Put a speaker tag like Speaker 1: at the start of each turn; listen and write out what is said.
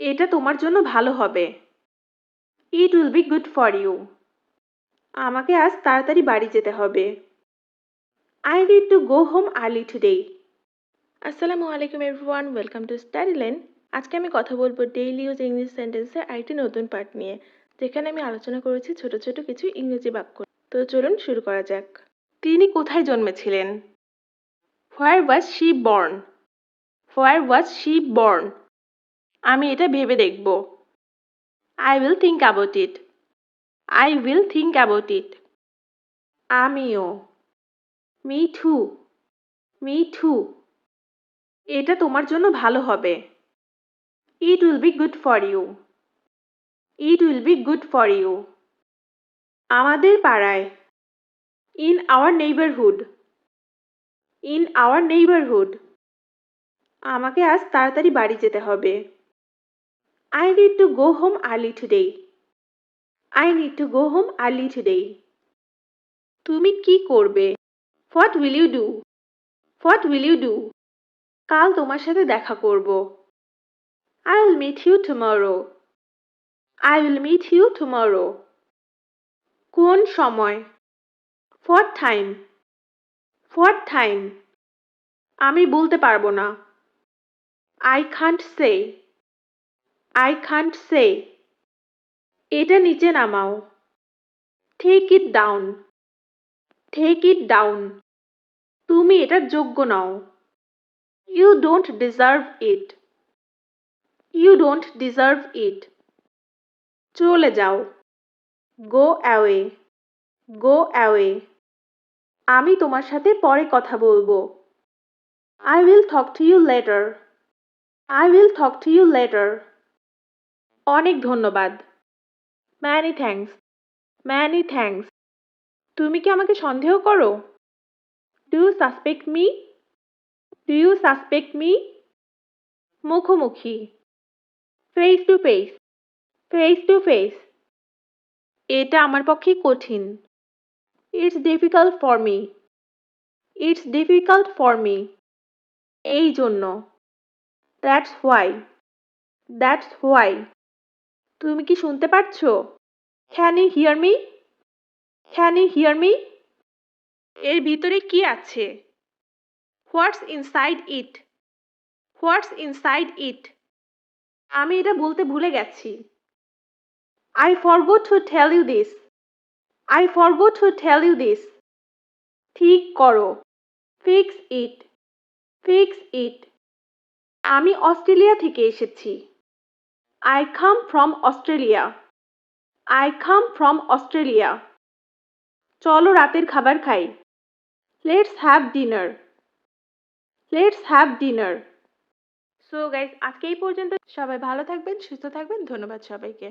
Speaker 1: এটা তোমার জন্য ভালো হবে। It will be good for you. আমাকে আজ তাড়াতাড়ি বাড়ি যেতে হবে। I need to go home early today. আসসালামু আলাইকুম এভরিওয়ান, ওয়েলকাম টু স্টাডিলাইন। আজকে আমি কথা বলবো ডেইলি ইউজ ইংলিশ সেন্টেন্সের আরেকটি নতুন পার্ট নিয়ে, যেখানে আমি আলোচনা করেছি ছোট ছোট কিছু ইংরেজি বাক্য। তো চলুন শুরু করা যাক। তিনি কোথায় জন্মেছিলেন? Where was she born? Where was she born? আমি এটা ভেবে দেখব। I will think about it. I will think about it. আমিও। Me too. Me too. এটা তোমার জন্য ভালো হবে। It will be good for you. It will be good for you. আমাদের পাড়ায়। In our neighborhood. In our neighborhood. আমাকে আজ তাড়াতাড়ি বাড়ি যেতে হবে। I need to go home early today. I need to go home early today. তুমি কি করবে? What will you do? What will you do? কাল তোমার সাথে দেখা করব। I will meet you tomorrow. I will meet you tomorrow. কোন সময়? What time? What time? আমি বলতে পারবো না। I can't say. I can't say. এটা নিচে নামাও। Take it down. Take it down. তুমি এটার যোগ্য নও। You don't deserve it. You don't deserve it. চলে যাও। Go away. Go away. আমি তোমার সাথে পরে কথা বলবো। I will talk to you later. I will talk to you later. অনেক ধন্যবাদ। Many thanks. Many thanks. তুমি কি আমাকে সন্দেহ করো? Do you suspect me? Do you suspect me? মুখোমুখি। Face to face. Face to face. এটা আমার পক্ষে কঠিন। It's difficult for me. It's difficult for me. এই জন্য। That's why. That's why. তুমি কি শুনতে পারছো? Can you hear me? Can you hear me? এর ভিতরে কি আছে? What's inside it? What's inside it? আমি এটা বলতে ভুলে গেছি। I forgot to tell you this. I forgot to tell you this. ঠিক করো। Fix it. Fix it. আমি অস্ট্রেলিয়া থেকে এসেছি। I come from Australia. I come from Australia. চলো রাতের খাবার খাই। Let's have dinner. Let's have dinner. So guys, আজকে এই পর্যন্ত। সবাই ভালো থাকবেন, সুস্থ থাকবেন। ধন্যবাদ সবাইকে।